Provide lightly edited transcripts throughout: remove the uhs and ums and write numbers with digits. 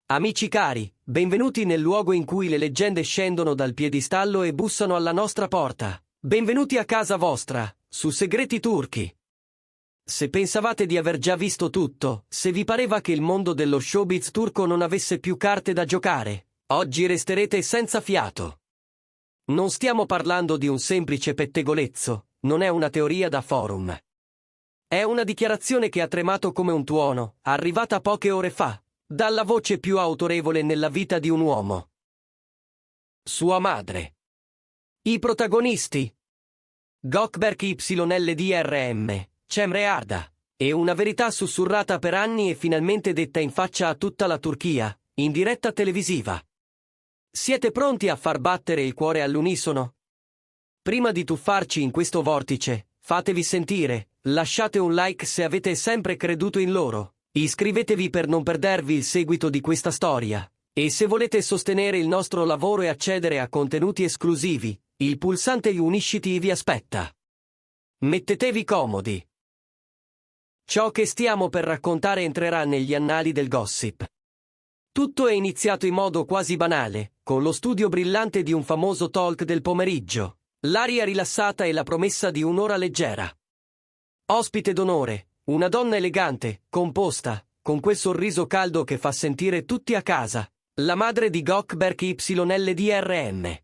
Amici cari, benvenuti nel luogo in cui le leggende scendono dal piedistallo e bussano alla nostra porta. Benvenuti a casa vostra, su Segreti Turchi. Se pensavate di aver già visto tutto, se vi pareva che il mondo dello showbiz turco non avesse più carte da giocare, oggi resterete senza fiato. Non stiamo parlando di un semplice pettegolezzo, non è una teoria da forum. È una dichiarazione che ha tremato come un tuono, arrivata poche ore fa, dalla voce più autorevole nella vita di un uomo. Sua madre. I protagonisti. Gökberk YLDRM, Cemre Arda. E una verità sussurrata per anni e finalmente detta in faccia a tutta la Turchia, in diretta televisiva. Siete pronti a far battere il cuore all'unisono? Prima di tuffarci in questo vortice, fatevi sentire, lasciate un like se avete sempre creduto in loro. Iscrivetevi per non perdervi il seguito di questa storia, e se volete sostenere il nostro lavoro e accedere a contenuti esclusivi, il pulsante Unisciti vi aspetta. Mettetevi comodi. Ciò che stiamo per raccontare entrerà negli annali del gossip. Tutto è iniziato in modo quasi banale, con lo studio brillante di un famoso talk del pomeriggio, l'aria rilassata e la promessa di un'ora leggera. Ospite d'onore. Una donna elegante, composta, con quel sorriso caldo che fa sentire tutti a casa, la madre di Gökberk YLDRM.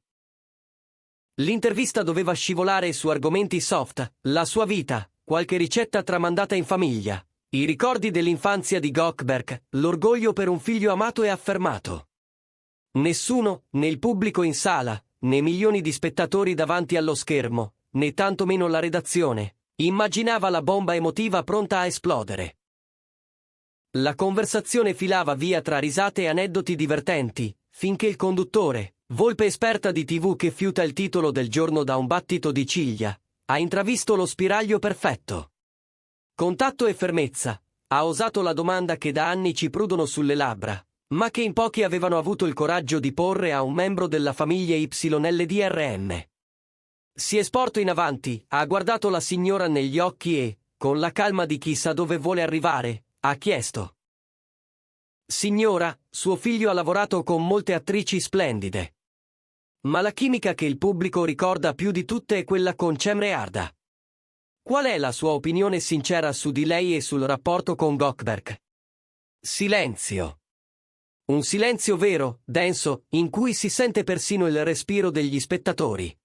L'intervista doveva scivolare su argomenti soft, la sua vita, qualche ricetta tramandata in famiglia, i ricordi dell'infanzia di Gökberk, l'orgoglio per un figlio amato e affermato. Nessuno, né il pubblico in sala, né milioni di spettatori davanti allo schermo, né tantomeno la redazione, immaginava la bomba emotiva pronta a esplodere. La conversazione filava via tra risate e aneddoti divertenti, finché il conduttore, volpe esperta di TV che fiuta il titolo del giorno da un battito di ciglia, ha intravisto lo spiraglio perfetto. Con tatto e fermezza, ha osato la domanda che da anni ci prudono sulle labbra, ma che in pochi avevano avuto il coraggio di porre a un membro della famiglia YLDRM. Si è sporto in avanti, ha guardato la signora negli occhi e, con la calma di chi sa dove vuole arrivare, ha chiesto. Signora, suo figlio ha lavorato con molte attrici splendide. Ma la chimica che il pubblico ricorda più di tutte è quella con Cemre Arda. Qual è la sua opinione sincera su di lei e sul rapporto con Gökberk? Silenzio. Un silenzio vero, denso, in cui si sente persino il respiro degli spettatori.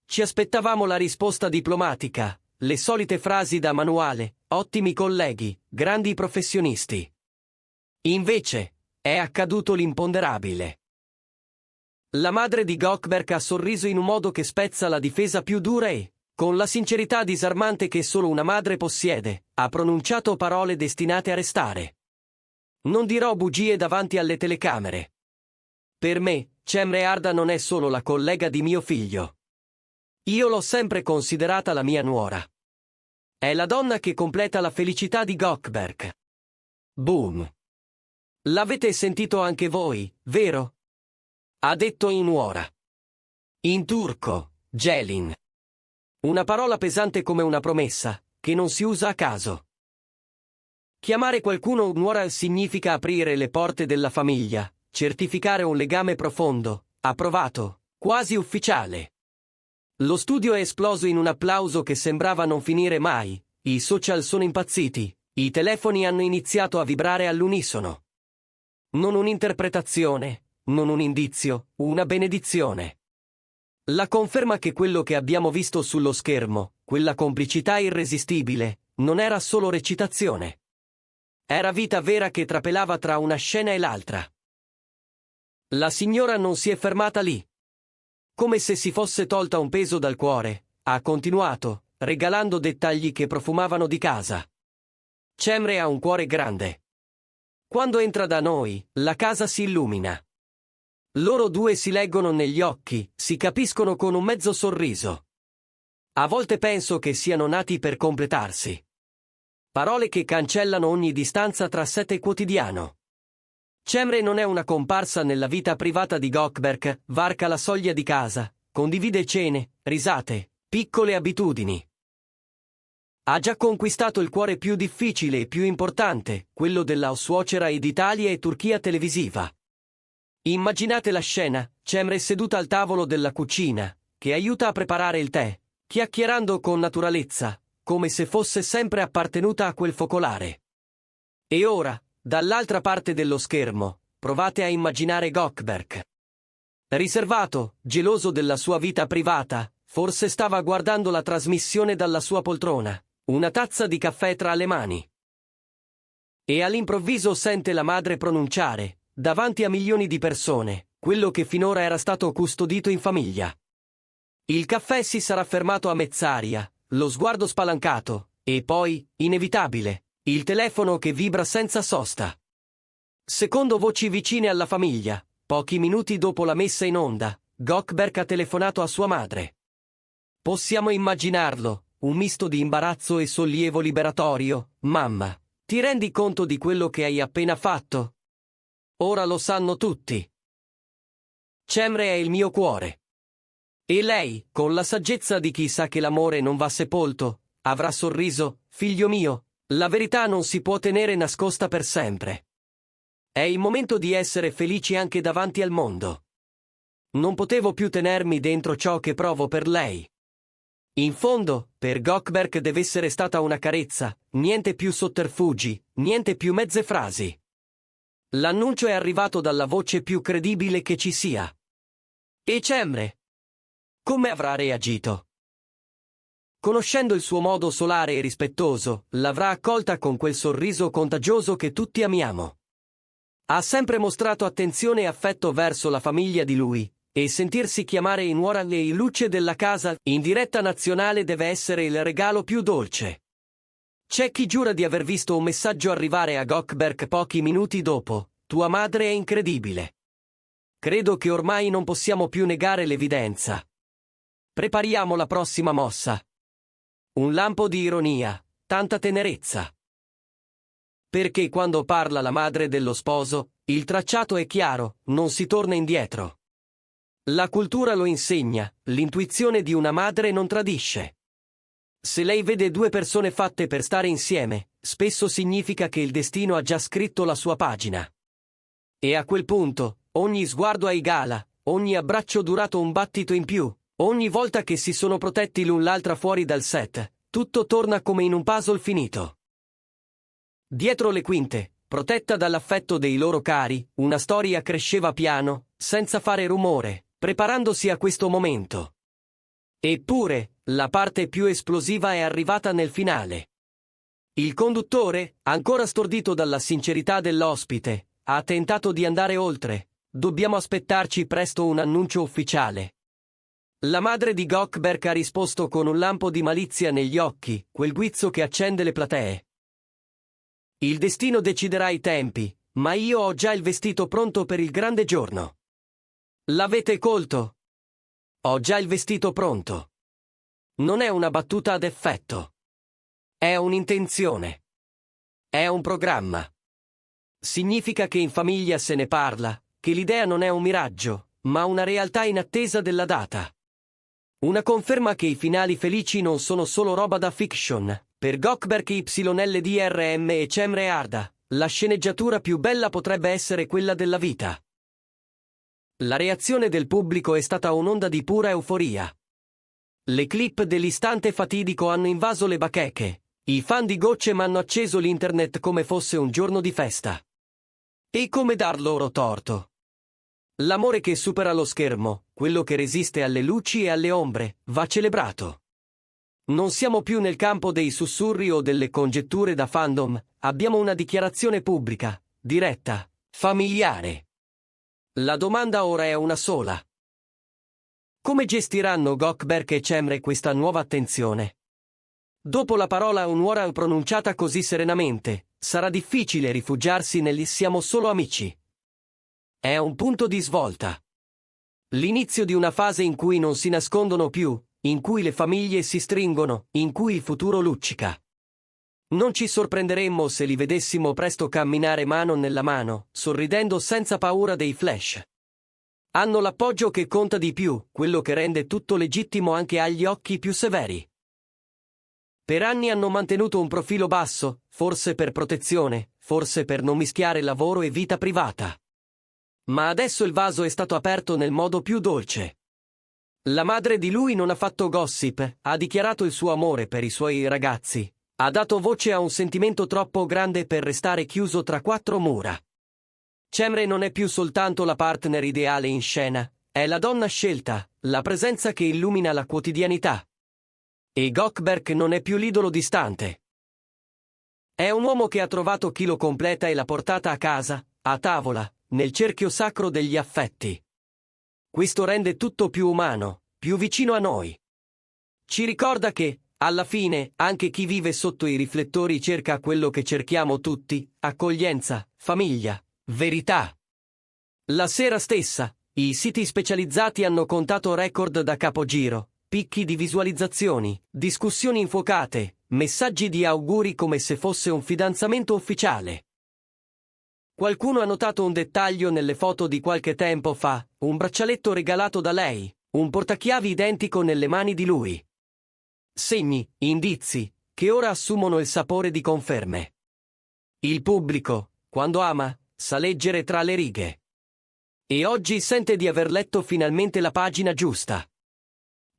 Ci aspettavamo la risposta diplomatica, le solite frasi da manuale, ottimi colleghi, grandi professionisti. Invece, è accaduto l'imponderabile. La madre di Gökberk ha sorriso in un modo che spezza la difesa più dura e, con la sincerità disarmante che solo una madre possiede, ha pronunciato parole destinate a restare. Non dirò bugie davanti alle telecamere. Per me, Cemre Arda non è solo la collega di mio figlio. Io l'ho sempre considerata la mia nuora. È la donna che completa la felicità di Gökberk. Boom. L'avete sentito anche voi, vero? Ha detto in nuora. In turco, gelin. Una parola pesante come una promessa, che non si usa a caso. Chiamare qualcuno nuora significa aprire le porte della famiglia, certificare un legame profondo, approvato, quasi ufficiale. Lo studio è esploso in un applauso che sembrava non finire mai, i social sono impazziti, i telefoni hanno iniziato a vibrare all'unisono. Non un'interpretazione, non un indizio, una benedizione. La conferma che quello che abbiamo visto sullo schermo, quella complicità irresistibile, non era solo recitazione. Era vita vera che trapelava tra una scena e l'altra. La signora non si è fermata lì. Come se si fosse tolta un peso dal cuore, ha continuato, regalando dettagli che profumavano di casa. Cemre ha un cuore grande. Quando entra da noi, la casa si illumina. Loro due si leggono negli occhi, si capiscono con un mezzo sorriso. A volte penso che siano nati per completarsi. Parole che cancellano ogni distanza tra sé e quotidiano. Cemre non è una comparsa nella vita privata di Gökberk, varca la soglia di casa, condivide cene, risate, piccole abitudini. Ha già conquistato il cuore più difficile e più importante, quello della suocera ed Italia e Turchia televisiva. Immaginate la scena, Cemre seduta al tavolo della cucina, che aiuta a preparare il tè, chiacchierando con naturalezza, come se fosse sempre appartenuta a quel focolare. E ora, dall'altra parte dello schermo, provate a immaginare Gökberk. Riservato, geloso della sua vita privata, forse stava guardando la trasmissione dalla sua poltrona, una tazza di caffè tra le mani. E all'improvviso sente la madre pronunciare, davanti a milioni di persone, quello che finora era stato custodito in famiglia. Il caffè si sarà fermato a mezz'aria, lo sguardo spalancato, e poi, inevitabile, il telefono che vibra senza sosta. Secondo voci vicine alla famiglia, pochi minuti dopo la messa in onda, Gökberk ha telefonato a sua madre. Possiamo immaginarlo, un misto di imbarazzo e sollievo liberatorio. Mamma, ti rendi conto di quello che hai appena fatto? Ora lo sanno tutti. Cemre è il mio cuore. E lei, con la saggezza di chi sa che l'amore non va sepolto, avrà sorriso, figlio mio, la verità non si può tenere nascosta per sempre. È il momento di essere felici anche davanti al mondo. Non potevo più tenermi dentro ciò che provo per lei. In fondo, per Gökberk deve essere stata una carezza, niente più sotterfugi, niente più mezze frasi. L'annuncio è arrivato dalla voce più credibile che ci sia. E Cemre? Come avrà reagito? Conoscendo il suo modo solare e rispettoso, l'avrà accolta con quel sorriso contagioso che tutti amiamo. Ha sempre mostrato attenzione e affetto verso la famiglia di lui, e sentirsi chiamare in nuora le luce della casa in diretta nazionale deve essere il regalo più dolce. C'è chi giura di aver visto un messaggio arrivare a Gökberk pochi minuti dopo: tua madre è incredibile. Credo che ormai non possiamo più negare l'evidenza. Prepariamo la prossima mossa. Un lampo di ironia, tanta tenerezza. Perché quando parla la madre dello sposo, il tracciato è chiaro, non si torna indietro. La cultura lo insegna, l'intuizione di una madre non tradisce. Se lei vede due persone fatte per stare insieme, spesso significa che il destino ha già scritto la sua pagina. E a quel punto, ogni sguardo a gala, ogni abbraccio durato un battito in più, ogni volta che si sono protetti l'un l'altra fuori dal set, tutto torna come in un puzzle finito. Dietro le quinte, protetta dall'affetto dei loro cari, una storia cresceva piano, senza fare rumore, preparandosi a questo momento. Eppure, la parte più esplosiva è arrivata nel finale. Il conduttore, ancora stordito dalla sincerità dell'ospite, ha tentato di andare oltre. Dobbiamo aspettarci presto un annuncio ufficiale. La madre di Gökberk ha risposto con un lampo di malizia negli occhi, quel guizzo che accende le platee. Il destino deciderà i tempi, ma io ho già il vestito pronto per il grande giorno. L'avete colto? Ho già il vestito pronto. Non è una battuta ad effetto. È un'intenzione. È un programma. Significa che in famiglia se ne parla, che l'idea non è un miraggio, ma una realtà in attesa della data. Una conferma che i finali felici non sono solo roba da fiction. Per Gökberk YLDRM e Cemre Arda, la sceneggiatura più bella potrebbe essere quella della vita. La reazione del pubblico è stata un'onda di pura euforia. Le clip dell'istante fatidico hanno invaso le bacheche, i fan di Gocem hanno acceso l'internet come fosse un giorno di festa. E come dar loro torto? L'amore che supera lo schermo, quello che resiste alle luci e alle ombre, va celebrato. Non siamo più nel campo dei sussurri o delle congetture da fandom, abbiamo una dichiarazione pubblica, diretta, familiare. La domanda ora è una sola. Come gestiranno Gökberk e Cemre questa nuova attenzione? Dopo la parola un'ora pronunciata così serenamente, sarà difficile rifugiarsi negli siamo solo amici. È un punto di svolta. L'inizio di una fase in cui non si nascondono più, in cui le famiglie si stringono, in cui il futuro luccica. Non ci sorprenderemmo se li vedessimo presto camminare mano nella mano, sorridendo senza paura dei flash. Hanno l'appoggio che conta di più, quello che rende tutto legittimo anche agli occhi più severi. Per anni hanno mantenuto un profilo basso, forse per protezione, forse per non mischiare lavoro e vita privata. Ma adesso il vaso è stato aperto nel modo più dolce. La madre di lui non ha fatto gossip, ha dichiarato il suo amore per i suoi ragazzi, ha dato voce a un sentimento troppo grande per restare chiuso tra quattro mura. Cemre non è più soltanto la partner ideale in scena, è la donna scelta, la presenza che illumina la quotidianità. E Gökberk non è più l'idolo distante. È un uomo che ha trovato chi lo completa e l'ha portata a casa, a tavola, nel cerchio sacro degli affetti. Questo rende tutto più umano, più vicino a noi. Ci ricorda che, alla fine, anche chi vive sotto i riflettori cerca quello che cerchiamo tutti: accoglienza, famiglia, verità. La sera stessa, i siti specializzati hanno contato record da capogiro, picchi di visualizzazioni, discussioni infuocate, messaggi di auguri come se fosse un fidanzamento ufficiale. Qualcuno ha notato un dettaglio nelle foto di qualche tempo fa: un braccialetto regalato da lei, un portachiavi identico nelle mani di lui. Segni, indizi, che ora assumono il sapore di conferme. Il pubblico, quando ama, sa leggere tra le righe. E oggi sente di aver letto finalmente la pagina giusta.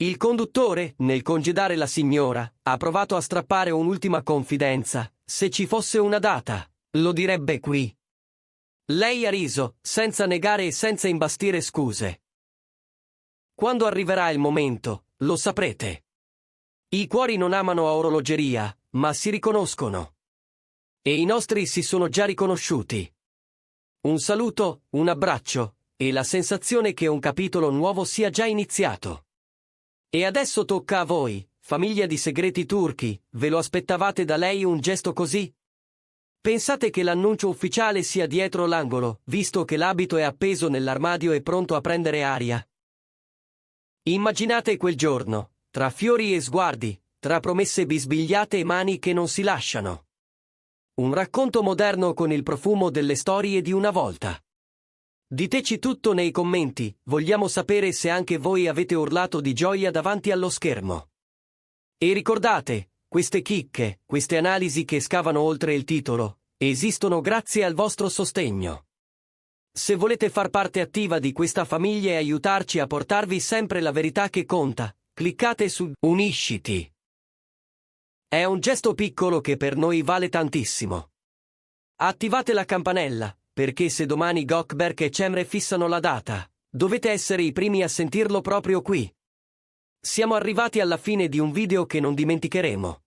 Il conduttore, nel congedare la signora, ha provato a strappare un'ultima confidenza: se ci fosse una data, lo direbbe qui. Lei ha riso, senza negare e senza imbastire scuse. Quando arriverà il momento, lo saprete. I cuori non amano a orologeria, ma si riconoscono. E i nostri si sono già riconosciuti. Un saluto, un abbraccio, e la sensazione che un capitolo nuovo sia già iniziato. E adesso tocca a voi, famiglia di segreti turchi, ve lo aspettavate da lei un gesto così? Pensate che l'annuncio ufficiale sia dietro l'angolo, visto che l'abito è appeso nell'armadio e pronto a prendere aria? Immaginate quel giorno, tra fiori e sguardi, tra promesse bisbigliate e mani che non si lasciano. Un racconto moderno con il profumo delle storie di una volta. Diteci tutto nei commenti, vogliamo sapere se anche voi avete urlato di gioia davanti allo schermo. E ricordate, queste chicche, queste analisi che scavano oltre il titolo, esistono grazie al vostro sostegno. Se volete far parte attiva di questa famiglia e aiutarci a portarvi sempre la verità che conta, cliccate su Unisciti. È un gesto piccolo che per noi vale tantissimo. Attivate la campanella, perché se domani Gökberk e Cemre fissano la data, dovete essere i primi a sentirlo proprio qui. Siamo arrivati alla fine di un video che non dimenticheremo.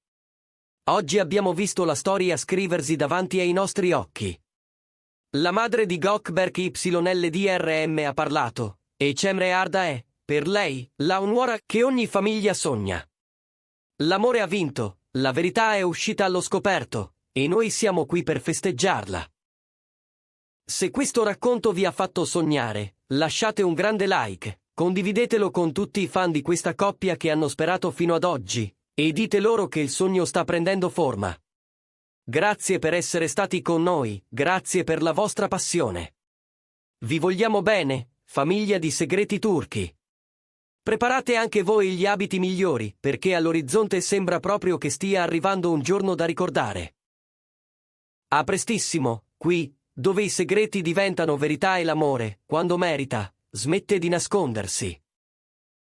Oggi abbiamo visto la storia scriversi davanti ai nostri occhi. La madre di Gökberk YLDRM ha parlato, e Cemre Arda è, per lei, la nuora che ogni famiglia sogna. L'amore ha vinto, la verità è uscita allo scoperto, e noi siamo qui per festeggiarla. Se questo racconto vi ha fatto sognare, lasciate un grande like, condividetelo con tutti i fan di questa coppia che hanno sperato fino ad oggi, e dite loro che il sogno sta prendendo forma. Grazie per essere stati con noi, grazie per la vostra passione. Vi vogliamo bene, famiglia di segreti turchi. Preparate anche voi gli abiti migliori, perché all'orizzonte sembra proprio che stia arrivando un giorno da ricordare. A prestissimo, qui, dove i segreti diventano verità e l'amore, quando merita, smette di nascondersi.